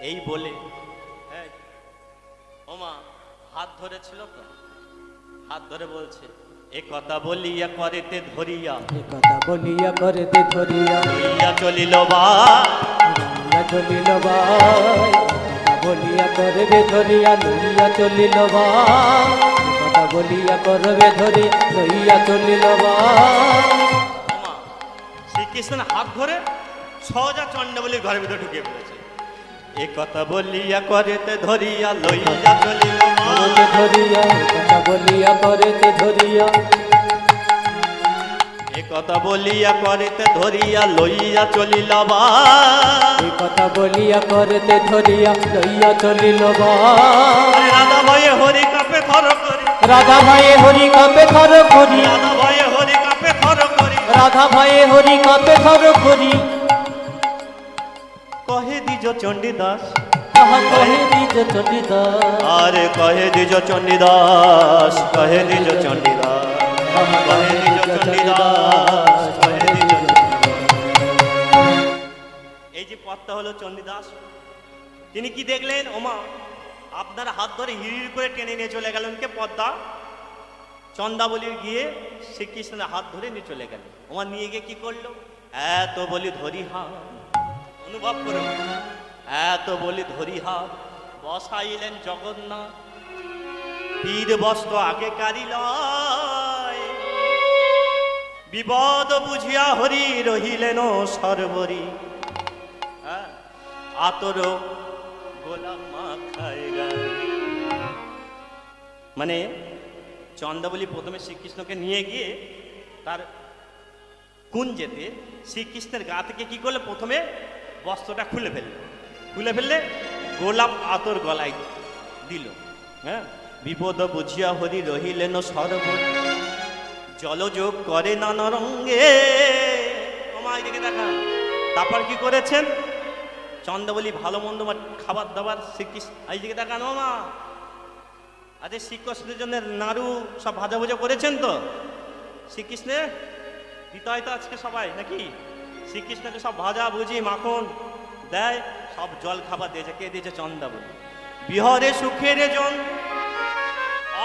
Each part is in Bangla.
এই বলে ওমা হাত ধরেছিল তো, হাত ধরে বলছে এ কথা বলিয়া করেতে ধরিয়া, এ কথা বলিয়া করেতে ধরিয়া লইয়া চলিল বা, লইয়া চলিল ভাই। কথা বলিয়া করবে ধরিয়া লইয়া চলিল ভাই। কথা বলিয়া করবে ধরি লইয়া চলিল ভাই। ওমা শ্রীকৃষ্ণের হাত ধরে সহজা চন্ডাবলীর ঘরের ভিতরে ঢুকিয়ে পড়েছে। এ কথা বলিয়া করেতে ধরিয়া লইয়া চলিল করতে ধরিয়া কথা বলিয়া করেতে ধরিয়া, এ কথা বলিয়া করেতে ধরিয়া লইয়া চলিল বা, এই কথা বলিয়া করতে ধরিয়া লইয়া চলিল ভাই। রাধা ভয়ে হরি কাপে থর করি, রাধা ভাইয়ে হরি কাপে থর করি, রাধা ভয়ে হরি কাপে থর করি, রাধা ভাইয়ে হরি কাপে থর করি। কহে দিজ চণ্ডীদাস, তাহা কহে নিজ চণ্ডীদাস, আরে কহে দিজ চণ্ডীদাস, কহে দিজ চণ্ডীদাস, কহে দিজ চণ্ডীদাস, কহে দিজ চণ্ডীদাস। এই যে পথটা হলো চণ্ডীদাস, তিনি কি দেখলেন ওমা আপনার হাত ধরে হিড় করে টেনে নিয়ে চলে গেলেন কে পদ্মা, চন্দাবলীর গিয়ে শ্রীকৃষ্ণের হাত ধরে নিয়ে চলে গেলেন। ওমা নিয়ে গিয়ে কি করলো, এত বলি ধরি হাত, অনুভব করুন, এত বলি ধরি হাত বসাইলেন জগন্নাথ, পীর বস্ত্র আগে কারিল, বিপদ বুঝিয়া হরি রহিলেন সর্বরি, আতর গোলাম মাখায় গায়ে। মানে চন্দাবলী প্রথমে শ্রীকৃষ্ণকে নিয়ে গিয়ে তার কুঞ্জেতে শ্রীকৃষ্ণের গা থেকে কি করলে, প্রথমে বস্ত্রটা খুলে ফেললে, খুলে ফেললে গোলাপ আতর গলায় দিল। হ্যাঁ, বিপদ বুঝিয়া হরি রহিলেন সর্বরি, জলযোগ করে নানা রঙ্গে। আমার এদিকে দেখা, তারপর কি করেছেন চন্দাবলী ভালো মন্দ খাবার দাবার শ্রীকৃষ্ণ, এইদিকে দেখানো মা আরে শ্রীকৃষ্ণের জন্য নাড়ু সব ভাজা ভুজা করেছেন তো, শ্রীকৃষ্ণের দিতে হয়তো আজকে সবাই নাকি, শ্রীকৃষ্ণকে সব ভাজা ভুজি মাখন দেয়, সব জল খাবার দিয়েছে, কে দিয়েছে চন্দাবলী। বিহরে সুখের জন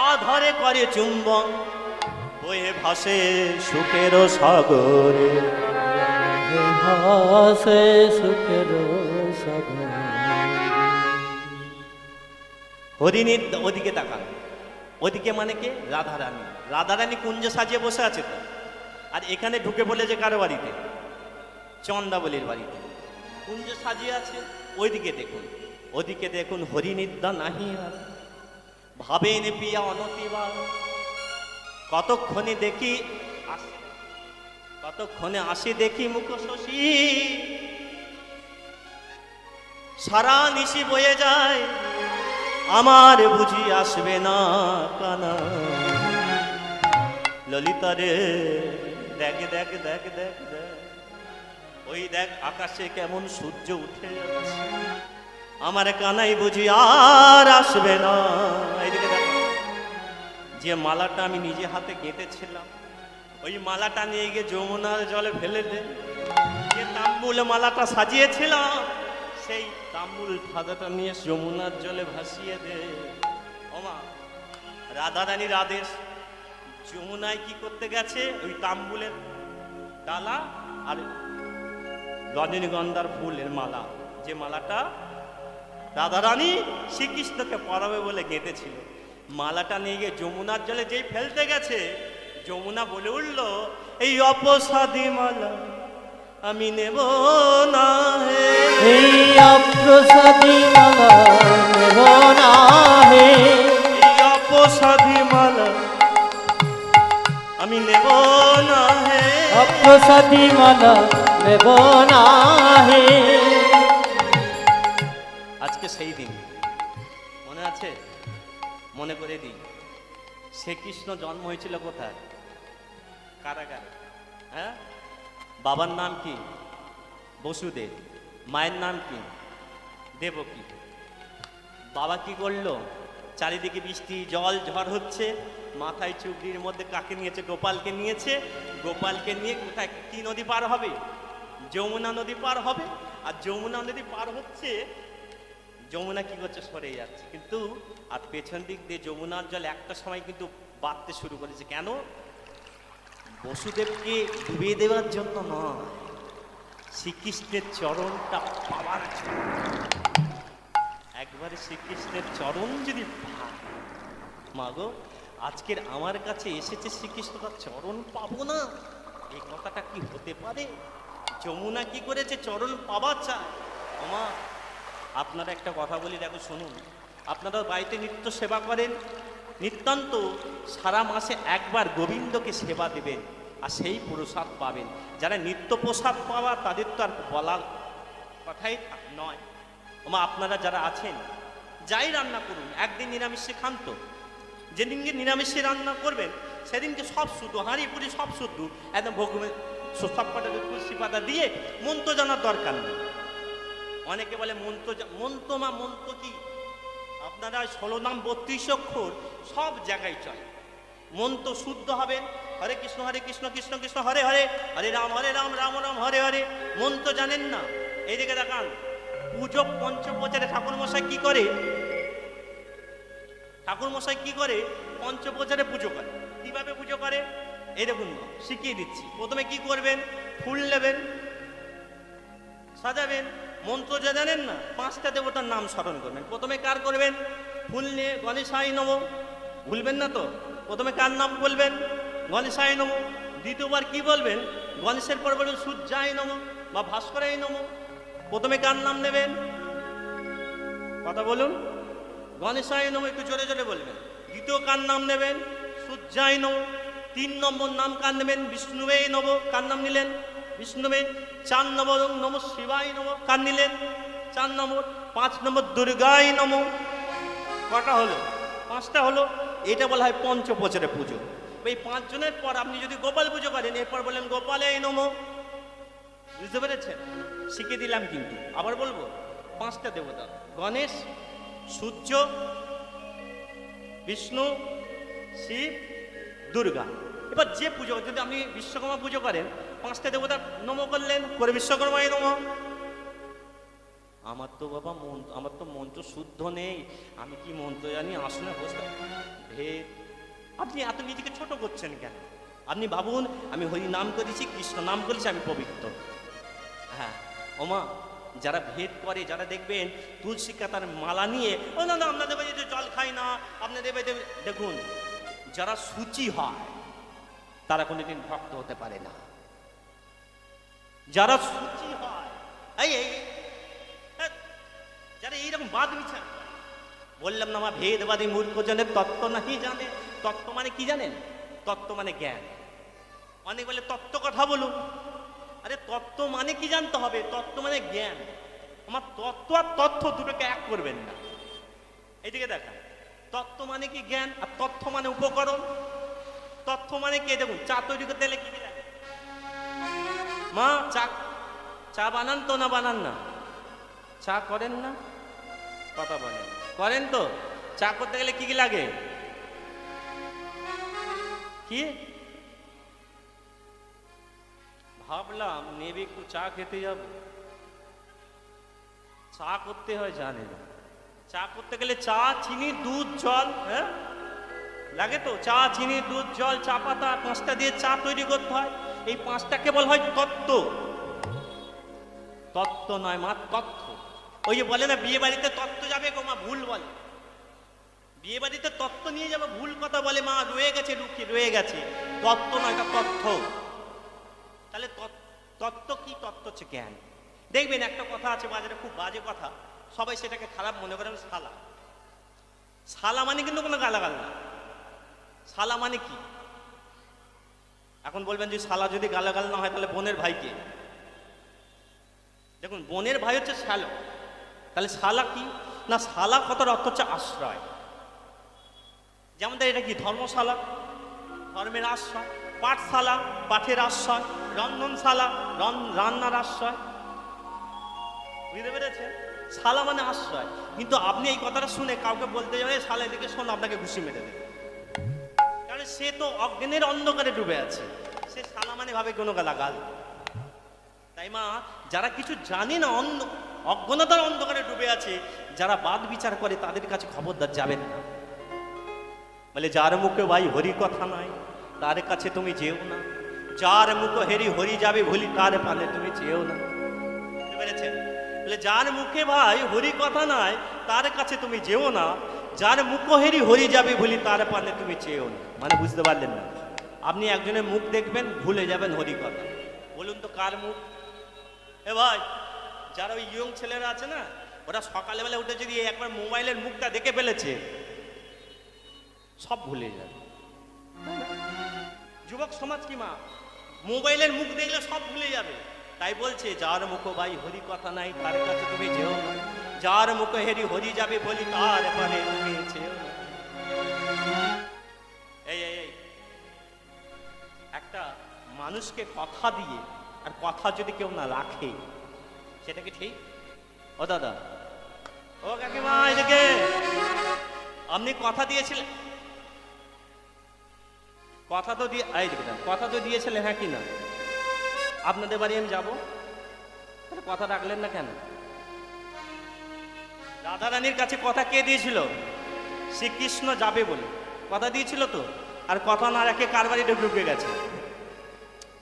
অধরে করে চুম্বন, বয়ে ভাসে সুখের সাগরে, হাসে সুখের সাগর। হরিণীর ওদিকে তাকান, ওদিকে মানে কে, রাধারানী। রাধারানী কুঞ্জ সাজিয়ে বসে আছে তো, আর এখানে ঢুকে বলেছে কারো বাড়িতে, চন্দাবলীর বাড়িতে কুঞ্জ সাজিয়ে আছে। ওইদিকে দেখুন, ওদিকে দেখুন হরিনিদ্যা নাহি আর, ভাবেন পিয়া অনতিবার, কতক্ষণে দেখি কতক্ষণে আসি দেখি মুখ শশী, সারা নিশি বয়ে যায় আমার বুঝি আসবে না কানা, ললিতা রে দেখ দেখ দেখ দেখ দেখ, ওই দেখ আকাশে কেমন সূর্য উঠে যাচ্ছে, আমার কানাই বুঝি আর আসবে না। এইদিকে দেখ, যে মালাটা আমি নিজে হাতে গেঁথেছিলাম, ওই মালাটা নিয়ে গিয়ে যমুনার জলে ফেলে দে। যে তাম্বুল মালাটা সাজিয়েছিলাম, সেই তাম্বুল ধাঁধাটা নিয়ে যমুনার জলে ভাসিয়ে দে। ওমা রাধারানীর আদেশ, যমুনায় কি করতে গেছে, ওই তাম্বুলের ডালা আর রজনীগন্ধার ফুলের মালা, যে মালাটা রাধারানী শ্রীকৃষ্ণকে পরাবে বলে গেঁথেছিল, মালাটা নিয়ে গিয়ে যমুনার জলে যেই ফেলতে গেছে, যমুনা বলে উঠল এই অপসাদী মালা আমি নেব না হে, এই অপ্রসাদী মালা নেব না হে, এই অপসাদী মালা আমি নেব না হে, অপ্রসাদী মালা নেব না হে। আজকে সেই দিন মনে আছে, মনে করে দিই, শ্রীকৃষ্ণ জন্ম হয়েছিল কোথায়, কারাগারে। হ্যাঁ, বাবার নাম কি, বসুদেব, মায়ের নাম কি, দেবকী। বাবা কি করলো, চারিদিকে বৃষ্টি জল ঝড় হচ্ছে, মাথায় চুবড়ির মধ্যে কাকে নিয়েছে, গোপালকে নিয়েছে, গোপালকে নিয়ে কোথায় কি নদী পার হবে, যমুনা নদী পার হবে। আর যমুনা নদী পার হচ্ছে, যমুনা কি করছে, সরে যাচ্ছে। কিন্তু আর পেছন দিক দিয়ে যমুনার জল একটা সময় কিন্তু বাড়তে শুরু করেছে। কেন? বসুদেবকে ডুবিয়ে দেওয়ার জন্য নয়, শ্রীকৃষ্ণের চরণটা পাওয়ার জন্য। একবারে শ্রীকৃষ্ণের চরণ যদি পায়, মাগো আজকের আমার কাছে এসেছে শ্রীকৃষ্ণ, তার চরণ পাবো না, এই কথাটা কি হতে পারে? যমুনা কি করেছে? চরণ পাওয়া চায়। আমা আপনারা একটা কথা বলি, দেখো শুনুন, আপনারা বাড়িতে নিত্য সেবা করেন, নিতান্ত সারা মাসে একবার গোবিন্দকে সেবা দেবেন, আর সেই প্রসাদ পাবেন। যারা নিত্য প্রসাদ পাওয়া তাদের তো আর বলার কথাই নয়। ওমা আপনারা যারা আছেন, যাই রান্না করুন, একদিন নিরামিষে খান তো। যেদিনকে নিরামিষে রান্না করবেন সেদিনকে সব শুদ্ধ, হাঁড়ি পুরি সব শুদ্ধ, একদম ভগবান সব পাতা তুলসী পাতা দিয়ে মন্ত্র জানার দরকার নেই। অনেকে বলে মন্ত্র মন্ত্র কি? আপনারা 16 নাম 32 অক্ষর সব জায়গায় চলে। মন্ত্র শুদ্ধ হবেন, হরে কৃষ্ণ কৃষ্ণ কৃষ্ণ হরে হরে, হরে রাম রাম রাম হরে হরে। মন্ত্র জানেন না? এইদিকে দেখান, পুজো পঞ্চপ্রচারে ঠাকুরমশাই কি করে? ঠাকুরমশাই কি করে? পঞ্চপ্রচারে পুজো করে। কিভাবে পুজো করে এই দেখুন, শিখিয়ে দিচ্ছি। প্রথমে কি করবেন? ফুল নেবেন, সাজাবেন। মন্ত্র যা জানেন না, 5টা দেবতার নাম স্মরণ করবেন। প্রথমে কার করবেন? ফুল নিয়ে গণেশায় নমঃ, ভুলবেন না তো। প্রথমে কার নাম বলবেন? গণেশায় নমঃ। দ্বিতীয়বার কি বলবেন? গণেশের পর বলবেন সূর্যায় নমঃ বা ভাস্করায় নমঃ। প্রথমে কার নাম নেবেন? কথা বলুন। গণেশায় নমঃ, একটু জোরে জোরে বলবেন। দ্বিতীয় কার নাম নেবেন? সূর্যায় নমঃ। 3 নম্বর নাম কার নেবেন? বিষ্ণুবে নমঃ। কার নাম নিলেন? বিষ্ণুবে। 4 নম্বর নমঃ শিবায় নমঃ। কার নিলেন? 4 নম্বর। 5 নম্বর দুর্গায় নমঃ। কটা হলো? 5টা হলো। এটা বলা হয় পঞ্চপ্রচারে পুজো। এই 5 জনের পর আপনি যদি গোপাল পুজো করেন, এরপর বলেন গোপালে নমঃ। বুঝতে পেরেছেন? শিখিয়ে দিলাম কিন্তু আবার বলবো। 5টা দেবতা, গণেশ, সূর্য, বিষ্ণু, শিব, দুর্গা। এবার যে পুজো, যদি আপনি বিশ্বকর্মা পুজো করেন, 5টা দেবতা নমঃ করলেন, করে বিশ্বকর্মায় নমঃ। আমার তো বাবা আমার তো মন্ত্র শুদ্ধ নেই, আমি কি মন্ত্র জানি? আসলে বসতে ভেদ। আপনি এত নিজেকে ছোট করছেন কেন? আপনি ভাবুন, আমি হরি নাম করেছি, কৃষ্ণ নাম করেছি, আমি পবিত্র। হ্যাঁ ওমা, যারা ভেদ করে, যারা দেখবেন তুলসী কাতার মালা নিয়ে, ও না না আপনাদের বাড়িতে জল খাই না, আপনাদের বাড়িতে, দেখুন যারা সূচি হয় তারা কোনোদিন ভক্ত হতে পারে না। যারা সূচি হয়, এই যারা এইরকম বাদ বিচার করে, বললাম না, আমার ভেদবাদী মূর্খজনের তত্ত্ব নাহি জানে। তত্ত্ব মানে কি জানেন? তত্ত্ব মানে জ্ঞান। অনেক বলে তত্ত্ব কথা বলুন। আরে তত্ত্ব মানে কি জানতে হবে? তত্ত্ব মানে জ্ঞান। আমার তত্ত্ব আর তথ্য দুটোকে এক করবেন না। এইদিকে দেখা, তত্ত্ব মানে কি? জ্ঞান। আর তথ্য মানে উপকরণ। তথ্য মানে কি? দেখুন, চা তৈরি করতে গেলে কি কি লাগে? মা চা বানান তো না বানান না? চা করেন না? কথা বলেন, করেন তো? চা করতে গেলে কি কি লাগে? কি ভাবলাম নেবে একটু চা খেতে যাব, চা করতে হয় জানেন? চা করতে গেলে চা, চিনি, দুধ, জল, হ্যাঁ লাগে তো। চা, চিনি, দুধ, জল, চা পাতা, 5টা দিয়ে চা তৈরি করতে হয়। এই 5টাকে বলা হয় তত্ত্ব। তত্ত্ব নয় মা, তথ্য। ওই যে বলে না, বিয়ে বাড়িতে তত্ত্ব যাবে গো মা, ভুল বলে। বিয়ে বাড়িতে তত্ত্ব নিয়ে যাবে, ভুল কথা বলে মা। রয়ে গেছে, রয়ে গেছে। তত্ত্ব নয়, এটা তথ্য। তাহলে তত্ত্ব কি? তত্ত্ব হচ্ছে জ্ঞান। দেখবেন একটা কথা আছে বাজারে, খুব বাজে কথা, সবাই সেটাকে খারাপ মনে করেন। শালা, শালা মানে কিন্তু কোনো গালাগাল না। শালা মানে কি? এখন বলবেন যে শালা যদি গালাগাল না হয় তাহলে বোনের ভাইকে, দেখুন বোনের ভাই হচ্ছে শালা। তাহলে শালা কি না? শালা কথার অর্থ হচ্ছে আশ্রয়। যেমন এটা কি? ধর্মশালা, ধর্মের আশ্রয়। পাঠশালা, পাঠের আশ্রয়। রন্ধনশালা, রান্নার আশ্রয়। বুঝতে পেরেছেন? শালা মানে আশ্রয়। কিন্তু আপনি এই কথাটা শুনে কাউকে বলতে যাবে শালা এদিকে শোন, আপনাকে ঘুষি মেরে দেবে। কারণ সে তো অজ্ঞানের অন্ধকারে ডুবে আছে, সে শালা মানে ভাবে কোনো গালাগাল। তাই মা, যারা কিছু জানে না, অজ্ঞানতার অন্ধকারে ডুবে আছে, যারা বাদ বিচার করে তাদের কাছে খবরদার যাবেন না। বলে যার মুখে ভাই হরি কথা নাই তার কাছে তুমি যেও না, যার মুখে হেরি হরি যাবে ভুলি তার পানে তুমি যেও না। বুঝতে পেরেছেন? বলে যার মুখে ভাই হরি কথা নাই তার কাছে তুমি যেও না, যার মুখ হেরি হরি যাবে ভুলি তার পানে তুমি চেয়েও না। মানে বুঝতে পারলেন না? আপনি একজনের মুখ দেখবেন ভুলে যাবেন হরি কথা। বলুন তো কার মুখ? এ ভাই, যারা ওই ইয়ং ছেলেরা আছে না, ওরা সকালবেলা উঠে যদি একবার মোবাইলের মুখটা দেখে ফেলেছে সব ভুলে যাবে। যুবক সমাজ কি মা মোবাইলের মুখ দেখলে সব ভুলে যাবে। তাই বলছে যার মুখ ভাই হরি কথা নাই তার কাছে তুমি যেও না, যার মুখ হেরি হরি যাবে বলি তার পারে তুমি যেও না। এই এই একটা মানুষকে কথা দিয়ে আর কথা যদি কেউ না রাখে সেটা কি ঠিক? ও দাদা, ও কাকিমা, এদিকে আপনি কথা দিয়েছিলেন, কথা তো দিয়ে কথা তো দিয়েছিলেন, হ্যাঁ কি না? আপনাদের বাড়ি আমি যাবো, কথা রাখলেন না কেন? রাধা রানীর কাছে কথা কে দিয়েছিল? শ্রীকৃষ্ণ যাবে বলে কথা দিয়েছিল তো, আর কথা না রেখে কার বাড়িতে ঢুকে গেছে?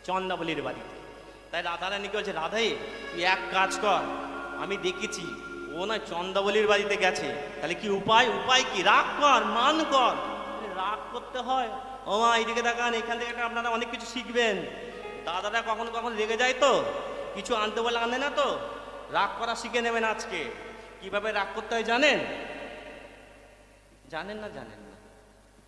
চন্দাবলীর বাড়িতে। তাই রাধা রানীকে বলছে, রাধাই তুই এক কাজ কর, আমি দেখেছি ও না চন্দাবলীর বাড়িতে গেছে, তাহলে কি উপায়? উপায় কি? রাগ কর, মান কর। রাগ করতে হয়? ও মা এইদিকে দেখান, এখান থেকে আপনারা অনেক কিছু শিখবেন। দাদারা কখনো কখনো রেগে যায় তো, কিছু আনতে বলে আনে না তো, রাগ করা শিখে নেবেন আজকে। কিভাবে রাগ করতে হয় জানেন? জানেন না?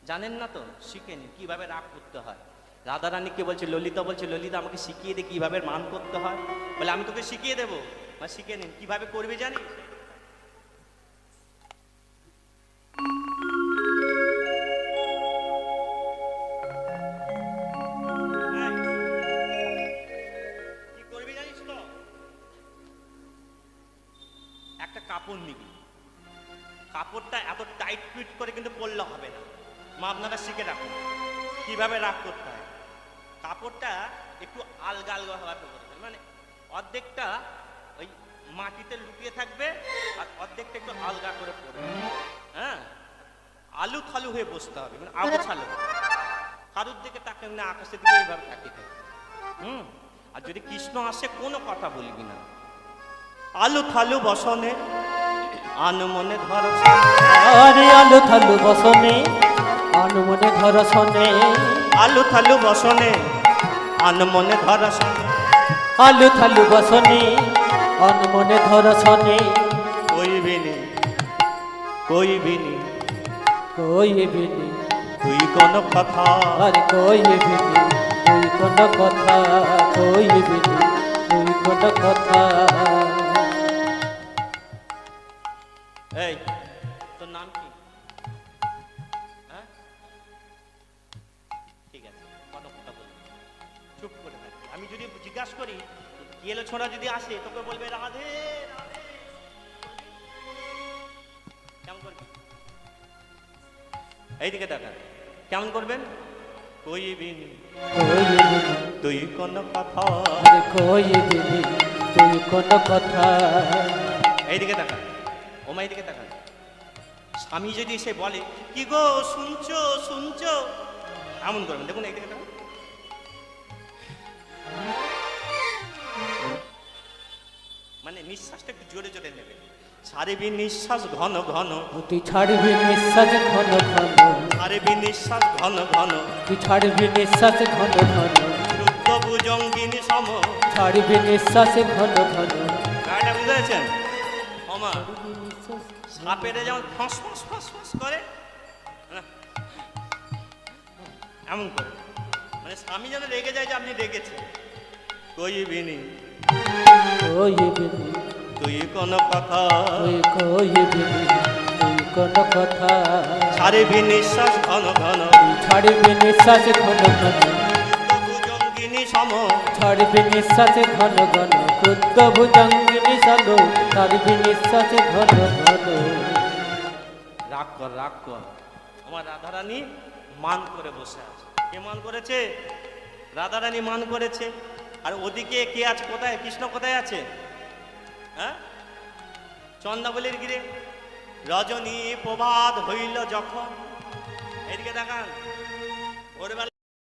জানেন না তো, শিখে নিন কিভাবে রাগ করতে হয়। রাধা রানীকে বলছে, ললিতা বলছে, ললিতা আমাকে শিখিয়ে দে কিভাবে মান করতে হয়। বলে আমি তোকে শিখিয়ে দেবো, বা শিখে নিন। কিভাবে করবে জানিস? কি করবি জানিস তো? একটা কাপড় নিবি, কাপড়টা এত টাইট ফিট করে কিন্তু পরলে হবে না। মা আপনারা শিখে রাখুন কিভাবে রাগ করতে হয়। কাপড়টা একটু আলগা আলগা হওয়ার করতে, মানে অর্ধেকটা ওই মাটিতে লুকিয়ে থাকবে আর অর্ধেকটা একটু আলগা করে পড়বে। হ্যাঁ, আলু থালু হয়ে বসতে হবে, মানে আলু ছালু, কারুর দিকে তাকে না, আকাশের দিকে এইভাবে তাকিয়ে থাকে। আর যদি কৃষ্ণ আসে কোনো কথা বলবি না। আলু থালু বসনে আনমনে ধর, আরে আলু থালু বসনে আনমনে ধর শোনে, আলু থালু বসনে আনমনে ধর শোনে, আলু থালু বসনে আনমনে ধর শোনে। কইবিনি কইবিনি কইবিনি তুই কোন কথা, আরে কইবিনি তুই কোন কথা, কইবিনি তুই কোন কথা। এই তোর নাম কি? হ্যাঁ, ঠিক আছে, কত কথা বলবি, চুপ করে থাকবি। আমি যদি জিজ্ঞাসা করি কি এলো ছোড়া, যদি আসে তোকে বলবে রাধে রাধে, কেমন করবি? এইদিকে দেখা, কেমন করবেন? কইবিনি কইবিনি তুই কোন কথা, আরে কইবিনি তুই কোন কথা। এইদিকে দেখা, ওমা এইদিকে দেখা। স্বামী যদি এসে বলে কি গো শুনছো শুনছো, এমন করবেন। দেখুন এইদিকে দেখা, মানে নিঃশ্বাসটা একটু জোরে জোরে নেবেন। ছাড়বি নিঃশ্বাস ঘন ঘন, তুই ছাড়বি নিঃশ্বাস ঘন ঘন, ছাড়বি নিঃশ্বাস ঘন ঘন, তুই ছাড়বি নিঃশ্বাস ঘন ঘন, রুদ্র ভুজঙ্গিনী সম, ছাড়বি নিঃশ্বাস ঘন ঘন। গাড়িটা বুঝতে পেরেছেন? ওমা সাপেরে যেমন ফস ফস ফস ফস করে, এমন করে, মানে স্বামী যেন রেগে যায় যে আপনি রেগেছেন। কইবিনি কইবিনি তুই কোন কথা, তুই কইবিনি তুই কোন কথা, ছাড়বি নিঃশ্বাস ঘন ঘন, তুই ছাড়বি নিঃশ্বাস ঘন ঘন, ভুজঙ্গিনী সম, ছাড়বি নিঃশ্বাস ঘন ঘন, ক্ষুদ্র ভুজঙ্গিনী সালো, ছাড়বি নিঃশ্বাস ঘন ঘন। রাগ কর রাগ কর। আমার রাধারানী মান করে বসে আছে। কে মান করেছে? রাধারানী মান করেছে। আর ওদিকে কে আছে? কোথায়? কৃষ্ণ কোথায় আছে? হ্যাঁ, চন্দাবলীর গিরে। রজনী প্রভাত হইল যখন, এদিকে দেখান ভোরবেলা